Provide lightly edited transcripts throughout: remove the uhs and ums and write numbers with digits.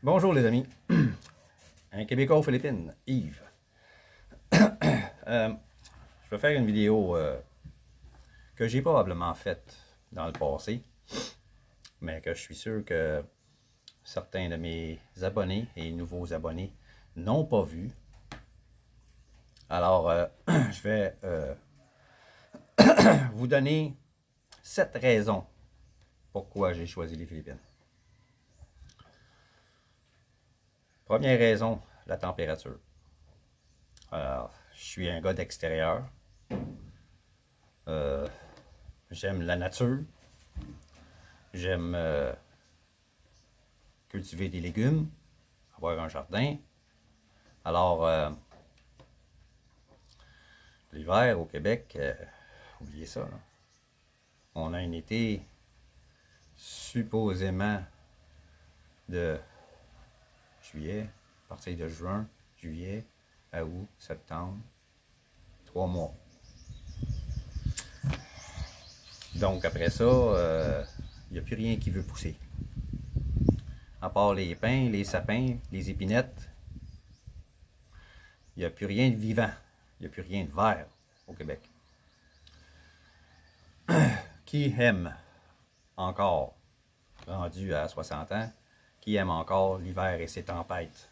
Bonjour les amis, un Québécois aux Philippines, Yves. Je vais faire une vidéo que j'ai probablement faite dans le passé, mais que je suis sûr que certains de mes abonnés et nouveaux abonnés n'ont pas vu. Alors, je vais vous donner 7 raisons pourquoi j'ai choisi les Philippines. Première raison, la température. Alors, je suis un gars d'extérieur. J'aime la nature. J'aime cultiver des légumes, avoir un jardin. Alors, l'hiver au Québec, oubliez ça, là. On a un été supposément de juillet, à partir de juin, juillet, à août, septembre, 3 mois. Donc après ça, il n'y a plus rien qui veut pousser. À part les pins, les sapins, les épinettes, il n'y a plus rien de vivant. Il n'y a plus rien de vert au Québec. Qui aime encore, rendu à 60 ans, qui aime encore l'hiver et ses tempêtes?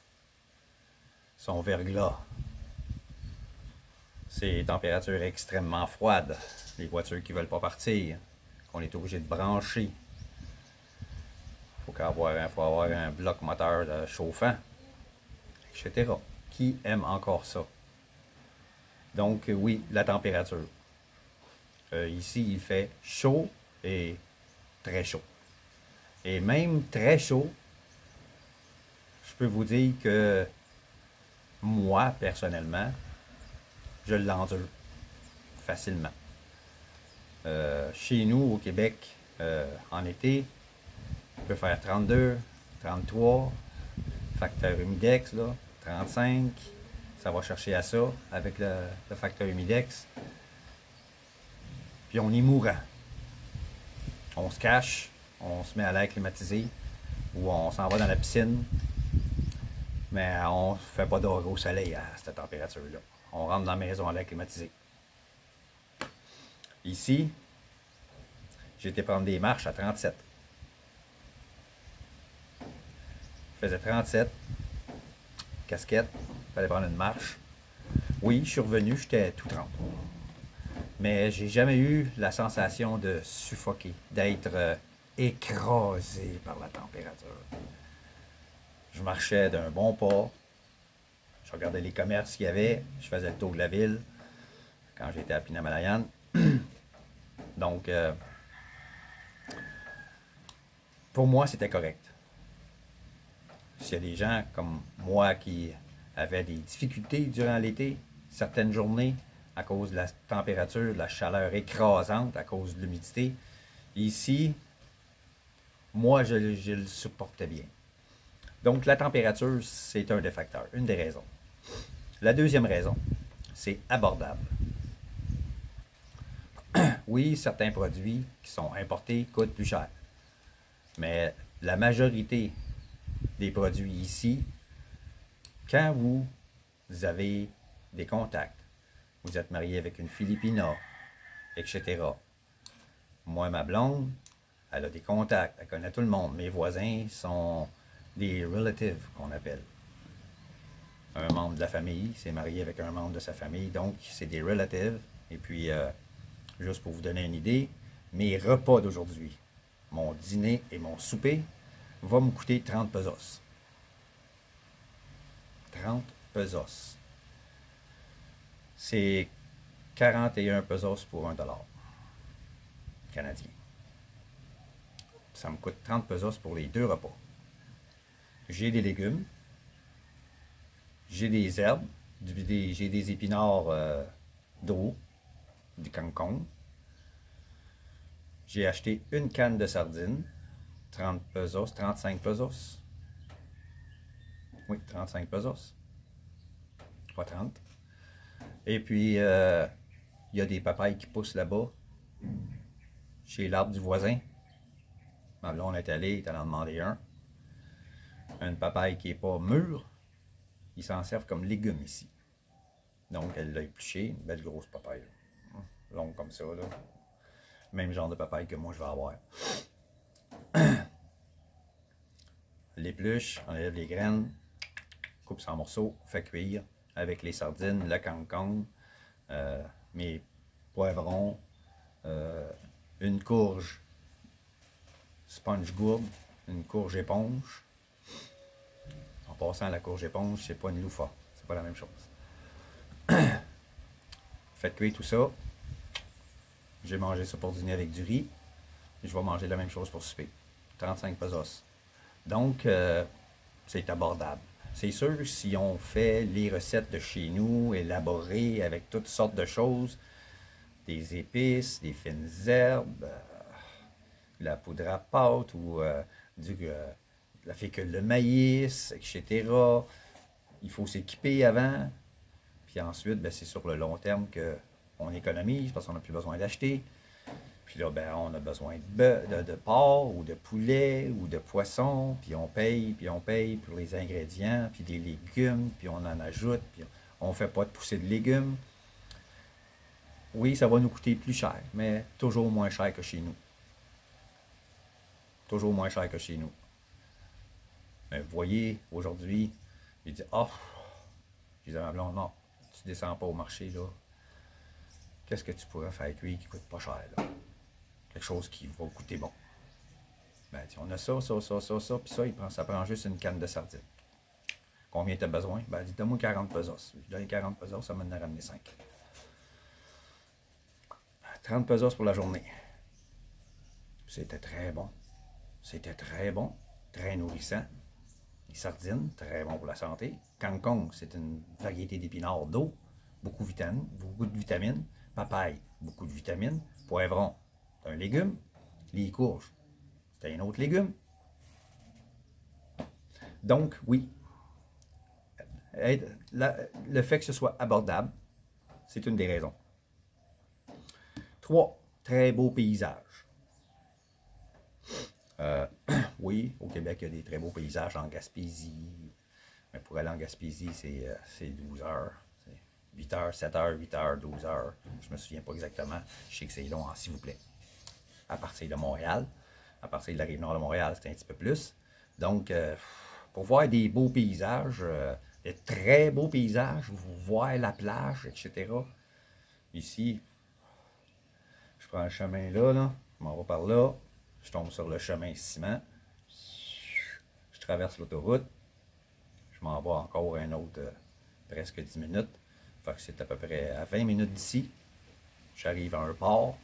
Son verglas, ces températures extrêmement froides, les voitures qui ne veulent pas partir, qu'on est obligé de brancher. Il faut avoir un bloc moteur chauffant, etc. Qui aime encore ça? Donc oui, la température. Ici, il fait chaud et très chaud. Et même très chaud, je peux vous dire que moi, personnellement, je l'endure facilement. Chez nous, au Québec, en été, on peut faire 32, 33, facteur humidex, là, 35. Ça va chercher à ça avec le facteur humidex. Puis on est mourant. On se cache, on se met à l'air climatisé ou on s'en va dans la piscine. Mais on ne fait pas d'or au soleil à cette température-là. On rentre dans la maison à l'air climatisé. Ici, j'ai été prendre des marches à 37. Je faisais 37, casquette, il fallait prendre une marche. Oui, je suis revenu, j'étais tout trempé. Mais j'ai jamais eu la sensation de suffoquer, d'être écrasé par la température. Je marchais d'un bon pas, je regardais les commerces qu'il y avait, je faisais le tour de la ville quand j'étais à Pinamalayan. Donc, pour moi, c'était correct. S'il y a des gens comme moi qui avaient des difficultés durant l'été, certaines journées, à cause de la température, de la chaleur écrasante, à cause de l'humidité, ici, moi, je le supportais bien. Donc, la température, c'est un des facteurs, une des raisons. La deuxième raison, c'est abordable. Oui, certains produits qui sont importés coûtent plus cher. Mais la majorité des produits ici, quand vous avez des contacts, vous êtes marié avec une Filipina, etc. Moi, ma blonde, elle a des contacts, elle connaît tout le monde. Mes voisins sont des relatives, qu'on appelle. Un membre de la famille s'est marié avec un membre de sa famille, donc c'est des relatives. Et puis, juste pour vous donner une idée, mes repas d'aujourd'hui, mon dîner et mon souper, va me coûter 30 pesos. 30 pesos. C'est 41 pesos pour $1 canadien. Ça me coûte 30 pesos pour les 2 repas. J'ai des légumes, j'ai des herbes, j'ai des épinards d'eau, du kangkong. J'ai acheté une canne de sardines, 30 pesos, 35 pesos. Oui, 35 pesos. Pas 30. Et puis, il y a des papayes qui poussent là-bas, chez l'arbre du voisin. Là, on est allé en demander un. une papaye qui n'est pas mûre, ils s'en servent comme légumes ici. Donc, elle l'a épluché, une belle grosse papaye. Longue comme ça, là. Même genre de papaye que moi je vais avoir. L'épluche, on enlève les graines, coupe ça en morceaux, fait cuire avec les sardines, le cancan, mes poivrons, une courge sponge gourde, une courge éponge. En passant, la courge éponge, c'est pas une loufa, c'est pas la même chose. Faites cuire tout ça. J'ai mangé ça pour dîner avec du riz. Je vais manger la même chose pour souper. 35 pesos. Donc, c'est abordable. C'est sûr, si on fait les recettes de chez nous, élaborées avec toutes sortes de choses, des épices, des fines herbes, la poudre à pâte ou la fécule de maïs, etc. Il faut s'équiper avant. Puis ensuite, ben, c'est sur le long terme qu'on économise parce qu'on n'a plus besoin d'acheter. Puis là, ben, on a besoin de porc ou de poulet ou de poisson. Puis on paye pour les ingrédients, puis des légumes, puis on en ajoute. Puis on ne fait pas de poussée de légumes. Oui, ça va nous coûter plus cher, mais toujours moins cher que chez nous. Toujours moins cher que chez nous. Mais vous voyez, aujourd'hui, j'ai dit, oh, j'ai dit à ma blonde, non, tu descends pas au marché, là. Qu'est-ce que tu pourrais faire cuire qui coûte pas cher, là? Quelque chose qui va coûter bon. Ben, on a ça, puis ça prend juste une canne de sardines. Combien tu as besoin? Ben, dis, donne-moi 40 pesos. Je donne 40 pesos, ça m'en a ramené 5. 30 pesos pour la journée. C'était très bon. C'était très bon, très nourrissant. Les sardines, très bon pour la santé. Kangkong, c'est une variété d'épinards d'eau, beaucoup de vitamines. Papaye, beaucoup de vitamines. Poivron, c'est un légume. Les courges, c'est un autre légume. Donc, oui, le fait que ce soit abordable, c'est une des raisons. 3, très beaux paysages. Oui, au Québec, il y a des très beaux paysages en Gaspésie. Mais pour aller en Gaspésie, c'est 12 heures. 8 heures, 7 heures, 8 heures, 12 heures. Je ne me souviens pas exactement. Je sais que c'est long, s'il vous plaît. À partir de Montréal. À partir de la rive nord de Montréal, c'est un petit peu plus. Donc, pour voir des beaux paysages, des très beaux paysages, voir la plage, etc. Ici, je prends le chemin là, je m'en vais par là. Je tombe sur le chemin ciment. Je traverse l'autoroute. Je m'en vais encore un autre presque 10 minutes. Fait que c'est à peu près à 20 minutes d'ici. J'arrive à un port.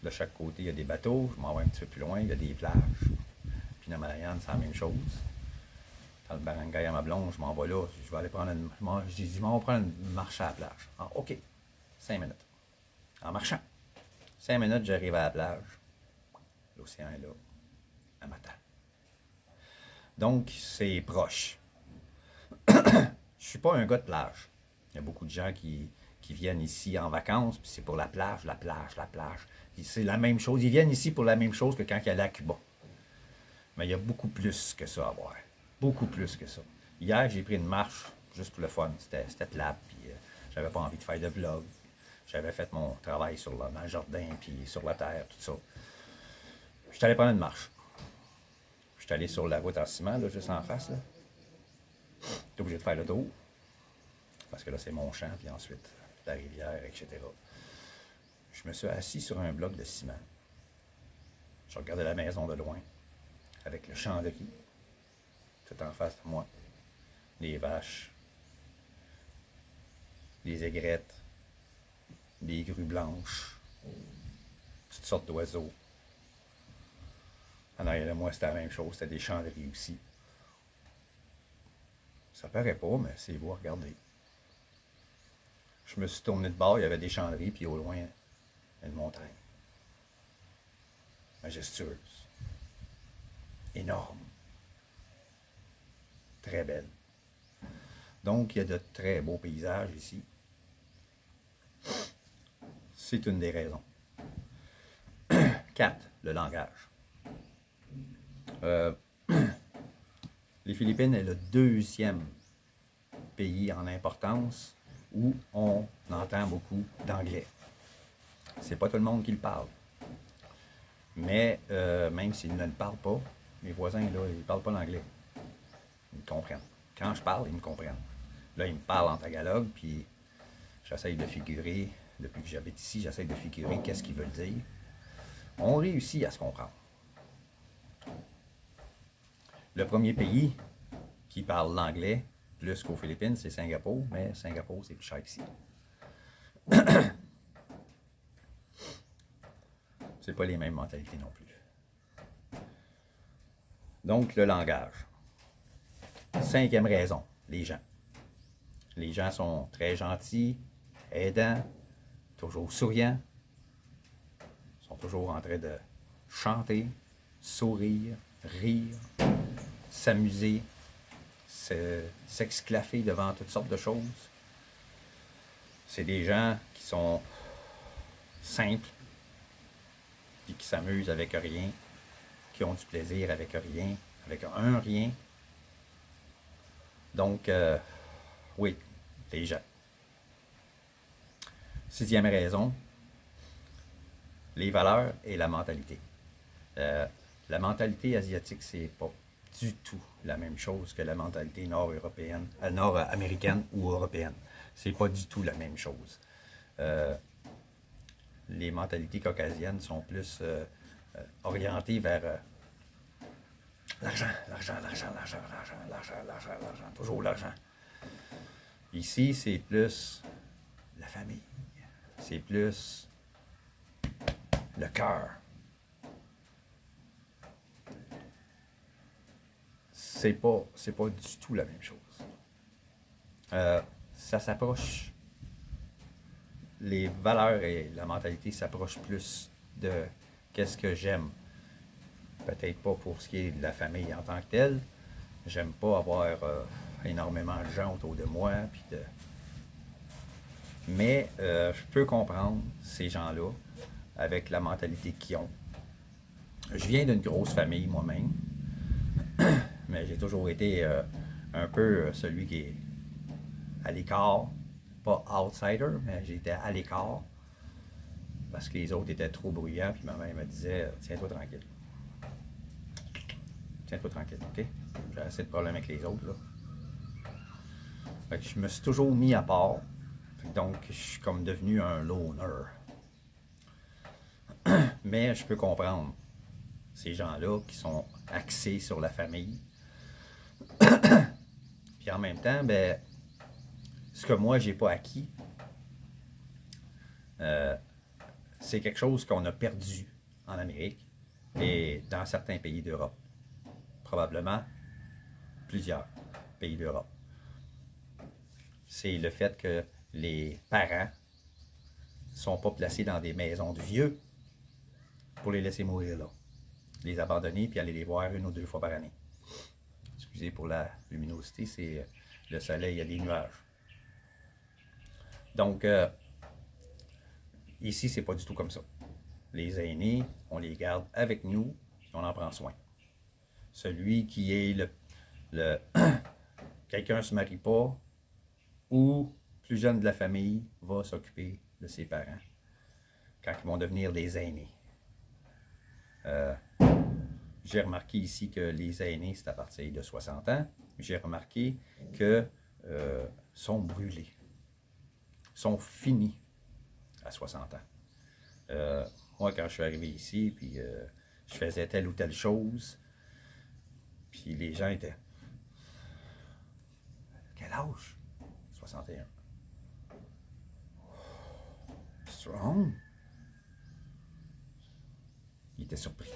De chaque côté, il y a des bateaux. Je m'en vais un petit peu plus loin, il y a des plages. Puis Namalayan, c'est la même chose. Dans le barangay à ma blonde, je m'en vais là. Je vais aller prendre j'ai dit, je m'en vais prendre une marche à la plage. Ah, OK. 5 minutes. En marchant. 5 minutes, j'arrive à la plage. L'océan est là. À m'attend. Donc, c'est proche. Je suis pas un gars de plage. Il y a beaucoup de gens qui viennent ici en vacances, puis c'est pour la plage, la plage, la plage. C'est la même chose. Ils viennent ici pour la même chose que quand ils allaient à Cuba. Mais il y a beaucoup plus que ça à voir. Beaucoup plus que ça. Hier, j'ai pris une marche, juste pour le fun. C'était plate, puis j'avais pas envie de faire de vlog. J'avais fait mon travail dans le jardin, puis sur la terre, tout ça. Je suis allé prendre une marche. Je suis allé sur la route en ciment, là, juste en face. J'étais obligé de faire le tour. Parce que là, c'est mon champ, puis ensuite, la rivière, etc. Je me suis assis sur un bloc de ciment. Je regardais la maison de loin, avec le champ de riz, tout en face de moi. Les vaches, les aigrettes, des grues blanches, toutes sortes d'oiseaux. En arrière de moi, c'était la même chose, c'était des champs de riz aussi. Ça paraît pas, mais c'est beau à regarder. Je me suis tourné de bord, il y avait des champs de riz, puis au loin, une montagne. Majestueuse. Énorme. Très belle. Donc, il y a de très beaux paysages ici. C'est une des raisons. 4. Le langage. Les Philippines est le deuxième pays en importance où on entend beaucoup d'anglais. C'est pas tout le monde qui le parle. Mais même s'ils ne le parlent pas, mes voisins, là, ils ne parlent pas l'anglais. Ils me comprennent. Quand je parle, ils me comprennent. Là, ils me parlent en tagalog, puis j'essaye de figurer, depuis que j'habite ici, j'essaye de figurer qu'est-ce qu'ils veulent dire. On réussit à se comprendre. Le premier pays qui parle l'anglais, plus qu'aux Philippines, c'est Singapour, mais Singapour, c'est plus cher qu'ici. C'est pas les mêmes mentalités non plus. Donc, le langage. Cinquième raison, les gens. Les gens sont très gentils, aidants, toujours souriants, sont toujours en train de chanter, sourire, rire, s'amuser, s'exclaffer devant toutes sortes de choses. C'est des gens qui sont simples, puis qui s'amusent avec rien, qui ont du plaisir avec rien, avec un rien. Donc, oui, les gens. Sixième raison, les valeurs et la mentalité. La mentalité asiatique, c'est pas du tout la même chose que la mentalité nord-européenne, nord-américaine ou européenne. C'est pas du tout la même chose. Les mentalités caucasiennes sont plus orientées vers l'argent, l'argent, l'argent, l'argent, l'argent, l'argent, l'argent, l'argent, toujours l'argent. Ici, c'est plus la famille. C'est plus le cœur. C'est pas du tout la même chose. Ça s'approche, les valeurs et la mentalité s'approchent plus de qu'est-ce que j'aime. Peut-être pas pour ce qui est de la famille en tant que telle. J'aime pas avoir énormément de gens autour de moi. Mais je peux comprendre ces gens-là avec la mentalité qu'ils ont. Je viens d'une grosse famille moi-même, mais j'ai toujours été un peu celui qui est à l'écart, pas outsider, mais j'étais à l'écart parce que les autres étaient trop bruyants, puis ma mère me disait « Tiens-toi tranquille. Tiens-toi tranquille, ok? J'ai assez de problèmes avec les autres, là. » Fait que je me suis toujours mis à part, donc je suis comme devenu un loner. Mais je peux comprendre ces gens-là qui sont axés sur la famille. Puis en même temps, ben, ce que moi, j'ai pas acquis, c'est quelque chose qu'on a perdu en Amérique et dans certains pays d'Europe. Probablement plusieurs pays d'Europe. C'est le fait que les parents ne sont pas placés dans des maisons de vieux pour les laisser mourir là. Les abandonner puis aller les voir 1 ou 2 fois par année. Excusez pour la luminosité, c'est le soleil, il y a des nuages. Donc, ici, c'est pas du tout comme ça. Les aînés, on les garde avec nous et on en prend soin. Celui qui est quelqu'un ne se marie pas ou plus jeune de la famille va s'occuper de ses parents quand ils vont devenir des aînés. J'ai remarqué ici que les aînés, c'est à partir de 60 ans. J'ai remarqué que sont brûlés, sont finis à 60 ans. Moi, quand je suis arrivé ici, puis je faisais telle ou telle chose, puis les gens étaient... Quel âge? 61. Strong. Il était surpris.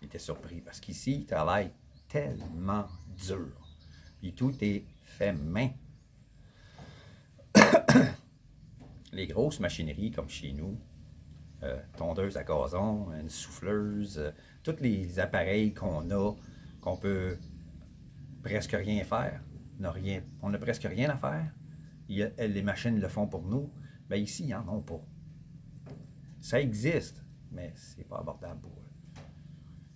Il était surpris parce qu'ici, il travaille tellement dur. Puis tout est fait main. Les grosses machineries comme chez nous, tondeuse à gazon, une souffleuse, tous les appareils qu'on a, qu'on peut presque rien faire, on n'a presque rien à faire, les machines le font pour nous, bien ici, ils n'en ont pas. Ça existe, mais c'est pas abordable pour eux.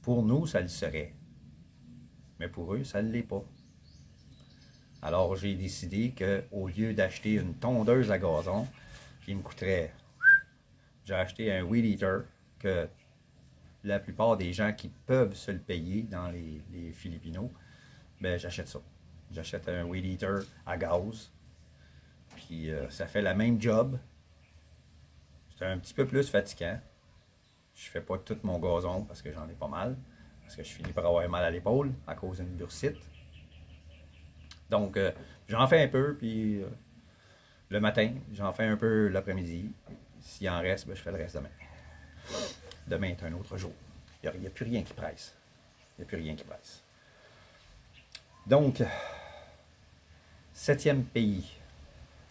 Pour nous, ça le serait. Mais pour eux, ça ne l'est pas. Alors, j'ai décidé qu'au lieu d'acheter une tondeuse à gazon, qui me coûterait... J'ai acheté un Weed Eater que la plupart des gens qui peuvent se le payer dans les Filipinos, ben j'achète ça. J'achète un Weed Eater à gaz. Puis ça fait la même job. C'est un petit peu plus fatigant. Je fais pas tout mon gazon parce que j'en ai pas mal. Parce que je finis par avoir mal à l'épaule à cause d'une bursite. Donc, j'en fais un peu, puis le matin, j'en fais un peu l'après-midi. S'il en reste, ben, je fais le reste demain. Demain est un autre jour. Il n'y a plus rien qui presse. Il n'y a plus rien qui presse. Donc, septième pays.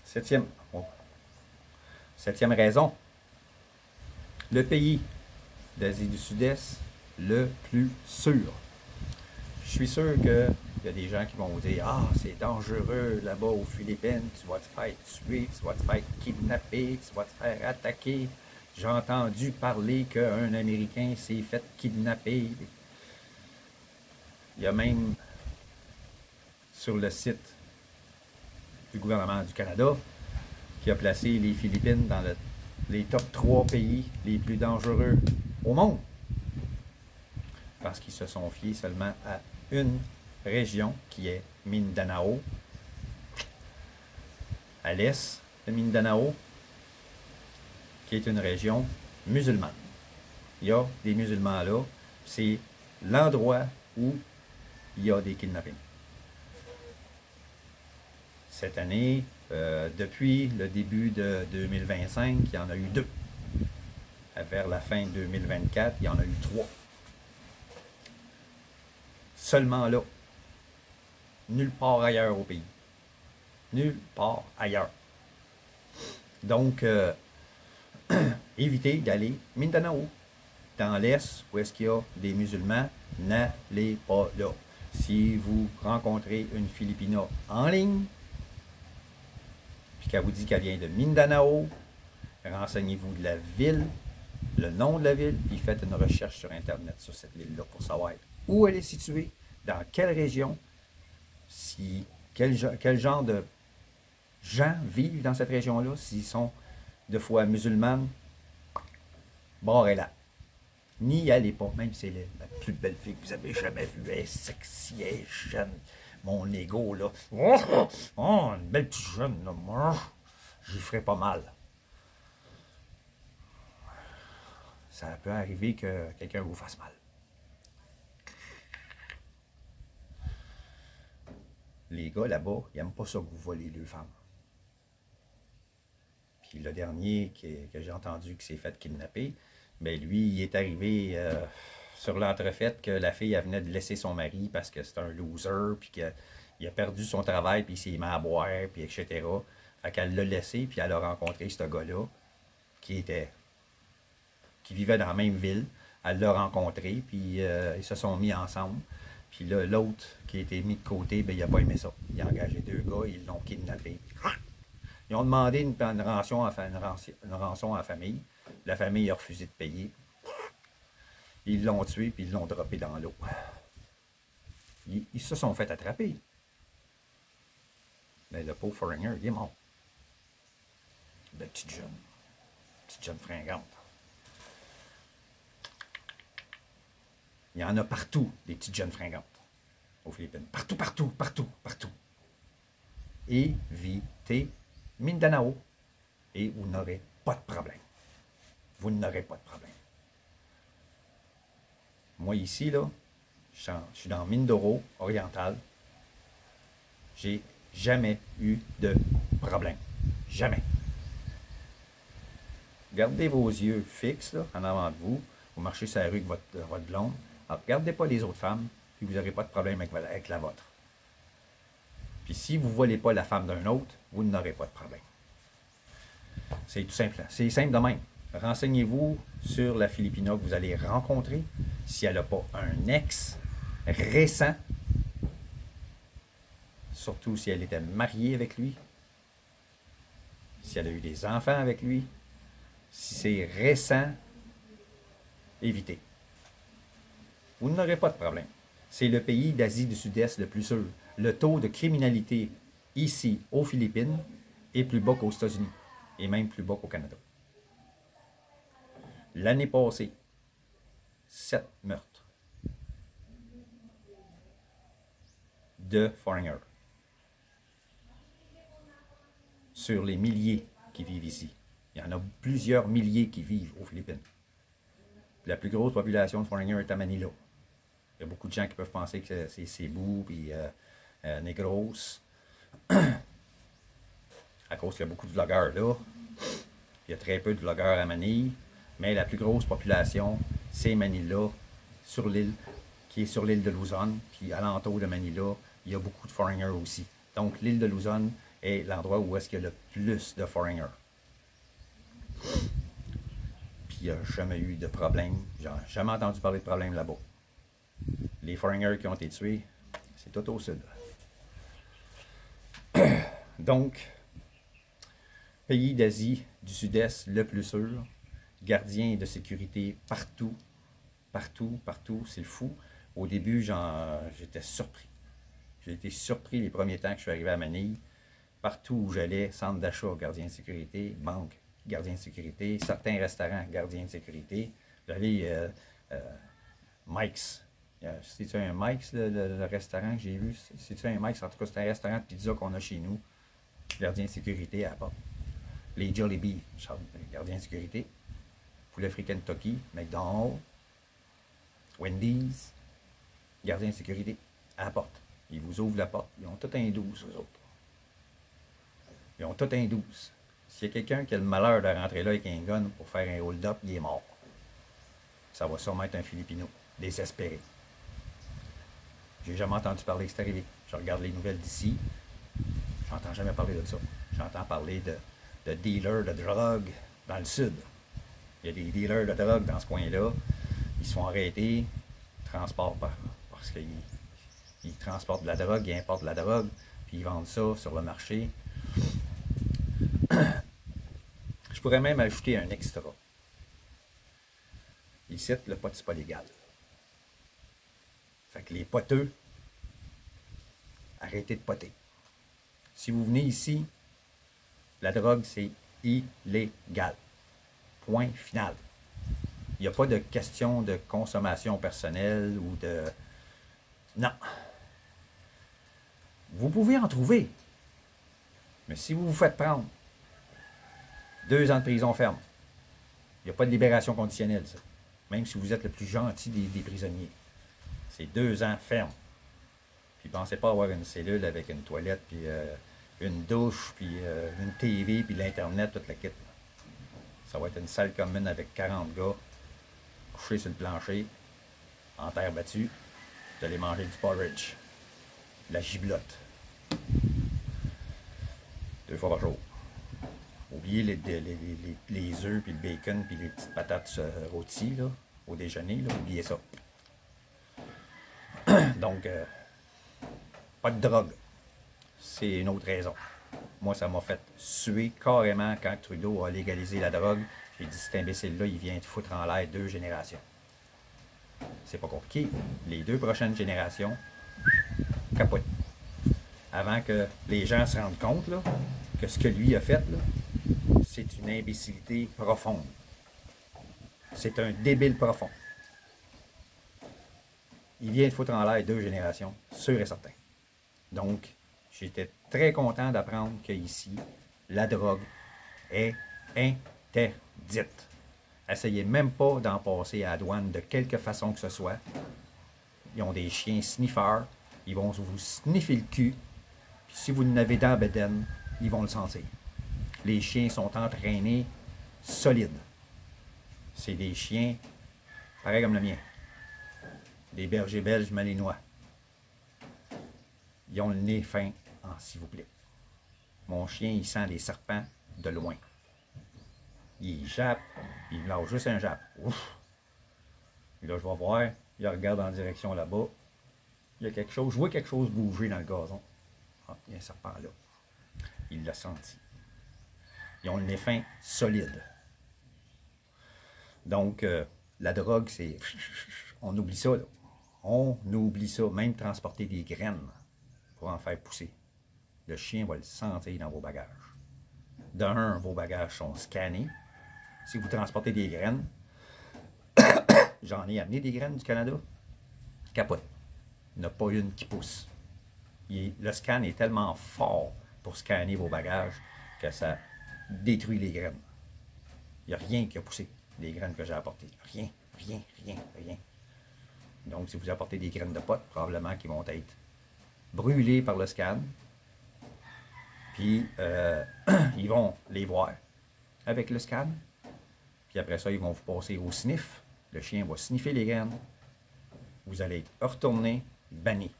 Septième raison. Le pays d'Asie du Sud-Est le plus sûr. Je suis sûr qu'il y a des gens qui vont vous dire « Ah, c'est dangereux là-bas aux Philippines, tu vas te faire tuer, tu vas te faire kidnapper, tu vas te faire attaquer. » J'ai entendu parler qu'un Américain s'est fait kidnapper. Il y a même sur le site du gouvernement du Canada qui a placé les Philippines dans les top 3 pays les plus dangereux au monde. Parce qu'ils se sont fiés seulement à une région qui est Mindanao, à l'est de Mindanao, qui est une région musulmane. Il y a des musulmans là, c'est l'endroit où il y a des kidnappings. Cette année, depuis le début de 2025, il y en a eu 2. Vers la fin de 2024, il y en a eu 3. Seulement là. Nulle part ailleurs au pays. Nulle part ailleurs. Donc, évitez d'aller Mindanao. Dans l'Est, où est-ce qu'il y a des musulmans, n'allez pas là. Si vous rencontrez une Filipina en ligne, puis qu'elle vous dit qu'elle vient de Mindanao, renseignez-vous de la ville, le nom de la ville, puis faites une recherche sur Internet sur cette ville-là pour savoir où elle est située, dans quelle région, quel genre de gens vivent dans cette région-là, s'ils sont de foi musulmane, barrez-la. N'y allez pas, même si c'est la plus belle fille que vous avez jamais vue, elle est sexy, elle est jeune, mon ego là, oh, une belle petite jeune, là, moi, j'y ferai pas mal. Ça peut arriver que quelqu'un vous fasse mal. Les gars là-bas, ils n'aiment pas ça que vous volez leurs femmes. Puis le dernier que j'ai entendu qui s'est fait kidnapper, ben lui, il est arrivé sur l'entrefaite que la fille elle venait de laisser son mari parce que c'est un loser, puis qu'il a perdu son travail, puis il s'est mis à boire, puis etc. Fait qu'elle l'a laissé, puis elle a rencontré ce gars-là qui vivait dans la même ville. Elle l'a rencontré, puis ils se sont mis ensemble. Puis là, l'autre qui a été mis de côté, ben, il n'a pas aimé ça. Il a engagé 2 gars, ils l'ont kidnappé. Ils ont demandé une rançon à la famille. La famille a refusé de payer. Ils l'ont tué, puis ils l'ont droppé dans l'eau. Ils se sont fait attraper. Mais le pauvre foreigner, il est mort. De petite jeune fringante. Il y en a partout, des petites jeunes fringantes aux Philippines. Partout, partout, partout, partout. Évitez Mindanao et vous n'aurez pas de problème. Vous n'aurez pas de problème. Moi, ici, là, je suis dans Mindoro, oriental. J'ai jamais eu de problème. Jamais. Gardez vos yeux fixes là, en avant de vous. Vous marchez sur la rue avec votre blonde. Alors, regardez pas les autres femmes, puis vous n'aurez pas de problème avec la vôtre. Puis si vous ne volez pas la femme d'un autre, vous n'aurez pas de problème. C'est tout simple. C'est simple de même. Renseignez-vous sur la Filipina que vous allez rencontrer. Si elle n'a pas un ex récent, surtout si elle était mariée avec lui, si elle a eu des enfants avec lui, si c'est récent, évitez. Vous n'aurez pas de problème. C'est le pays d'Asie du Sud-Est le plus sûr. Le taux de criminalité ici, aux Philippines, est plus bas qu'aux États-Unis, et même plus bas qu'au Canada. L'année passée, 7 meurtres de foreigners sur les milliers qui vivent ici. Il y en a plusieurs milliers qui vivent aux Philippines. La plus grosse population de foreigners est à Manila. Il y a beaucoup de gens qui peuvent penser que c'est Cebu puis Negros. À cause qu'il y a beaucoup de vlogueurs là. Il y a très peu de vlogueurs à Manille. Mais la plus grosse population, c'est Manila, sur l'île, qui est sur l'île de Luzon. Puis alentour de Manila, il y a beaucoup de foreigners aussi. Donc l'île de Luzon est l'endroit où est-ce qu'il y a le plus de foreigners. Puis il n'y a jamais eu de problème. J'ai jamais entendu parler de problème là-bas. Les foreigners qui ont été tués, c'est tout au sud. Donc, pays d'Asie du Sud-Est le plus sûr, gardien de sécurité partout, partout, partout, c'est fou. Au début, j'étais surpris. J'ai été surpris les premiers temps que je suis arrivé à Manille. Partout où j'allais, centre d'achat, gardien de sécurité, banque, gardien de sécurité, certains restaurants, gardien de sécurité. J'allais Mike's. C'est-tu un Mike's, le restaurant que j'ai vu? C'est-tu un Mike's? En tout cas, c'est un restaurant de pizza qu'on a chez nous. Gardien de sécurité à la porte. Les Jollibee, gardien de sécurité. Poulet frit Kentucky, McDonald's, Wendy's, gardien de sécurité à la porte. Ils vous ouvrent la porte. Ils ont tout un 12, eux autres. Ils ont tout un 12. S'il y a quelqu'un qui a le malheur de rentrer là avec un gun pour faire un hold-up, il est mort. Ça va sûrement être un Filipino, désespéré. J'ai jamais entendu parler que c'est arrivé. Je regarde les nouvelles d'ici, j'entends jamais parler de ça. J'entends parler de dealers de drogue dans le sud. Il y a des dealers de drogue dans ce coin-là. Ils se font arrêter, transport parce qu'ils transportent de la drogue, ils importent de la drogue, puis ils vendent ça sur le marché. Je pourrais même ajouter un extra. Ici, le pot, c'est pas légal. Fait que les poteux, arrêtez de poter. Si vous venez ici, la drogue, c'est illégal. Point final. Il n'y a pas de question de consommation personnelle ou de... Non. Vous pouvez en trouver. Mais si vous vous faites prendre, 2 ans de prison ferme. Il n'y a pas de libération conditionnelle, ça. Même si vous êtes le plus gentil des prisonniers. C'est 2 ans ferme. Puis pensez pas avoir une cellule avec une toilette, puis une douche, puis une TV, puis l'Internet, toute la kit. Ça va être une salle commune avec 40 gars, couchés sur le plancher, en terre battue. Vous allez manger du porridge, de la giblotte. 2 fois par jour. Oubliez les œufs, puis le bacon, puis les petites patates rôties là, au déjeuner. Là, oubliez ça. Donc, pas de drogue. C'est une autre raison. Moi, ça m'a fait suer carrément quand Trudeau a légalisé la drogue. J'ai dit, cet imbécile-là, il vient de foutre en l'air 2 générations. C'est pas compliqué. Les 2 prochaines générations, capote. Avant que les gens se rendent compte là, que ce que lui a fait, c'est une imbécilité profonde. C'est un débile profond. Il vient de foutre en l'air 2 générations, sûr et certain. Donc, j'étais très content d'apprendre qu'ici, la drogue est interdite. Essayez même pas d'en passer à la douane de quelque façon que ce soit. Ils ont des chiens sniffeurs. Ils vont vous sniffer le cul. Puis si vous n'avez dans la bedaine, ils vont le sentir. Les chiens sont entraînés solides. C'est des chiens pareils comme le mien. Des bergers belges malinois. Ils ont le nez fin, s'il vous plaît. Mon chien, il sent les serpents de loin. Il jappe, il lâche juste un jappe. Ouf! Et là, je vais voir, il regarde en direction là-bas. Il y a quelque chose, je vois quelque chose bouger dans le gazon. Ah, il y a un serpent là. Il l'a senti. Ils ont le nez fin solide. Donc, la drogue, c'est... On oublie ça, là. On oublie ça, même transporter des graines pour en faire pousser. Le chien va le sentir dans vos bagages. D'un, vos bagages sont scannés. Si vous transportez des graines, j'en ai amené des graines du Canada, capote. Il n'y en a pas une qui pousse. Le scan est tellement fort pour scanner vos bagages que ça détruit les graines. Il n'y a rien qui a poussé des graines que j'ai apportées. Rien, rien, rien, rien. Donc, si vous apportez des graines de pot, probablement qu'ils vont être brûlées par le scan. Puis, ils vont les voir avec le scan. Puis après ça, ils vont vous passer au sniff. Le chien va sniffer les graines. Vous allez être retourné, banni.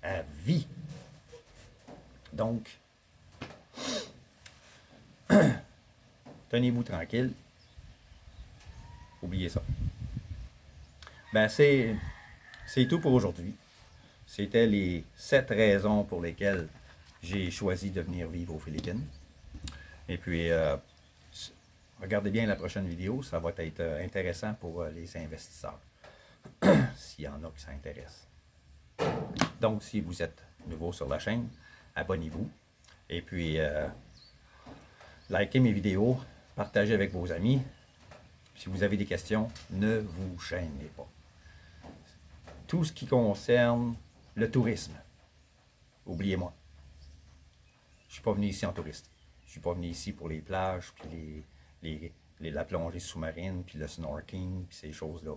À vie. Donc, tenez-vous tranquille. Oubliez ça. Ben, c'est tout pour aujourd'hui. C'était les 7 raisons pour lesquelles j'ai choisi de venir vivre aux Philippines. Et puis, regardez bien la prochaine vidéo. Ça va être intéressant pour les investisseurs. S'il y en a qui s'intéressent. Donc, si vous êtes nouveau sur la chaîne, abonnez-vous. Et puis, likez mes vidéos, partagez avec vos amis. Si vous avez des questions, ne vous gênez pas. Tout ce qui concerne le tourisme, oubliez-moi. Je ne suis pas venu ici en touriste. Je ne suis pas venu ici pour les plages, puis la plongée sous-marine, puis le snorkeling, puis ces choses-là.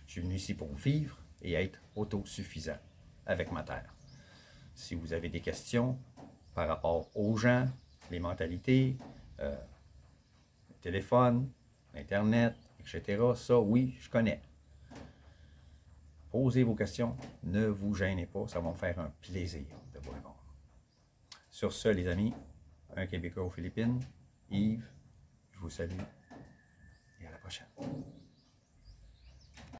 Je suis venu ici pour vivre et être autosuffisant avec ma terre. Si vous avez des questions par rapport aux gens, les mentalités, le téléphone, Internet, etc., ça, oui, je connais. Posez vos questions, ne vous gênez pas, ça va me faire un plaisir de vous répondre. Sur ce, les amis, un Québécois aux Philippines, Yves, je vous salue et à la prochaine.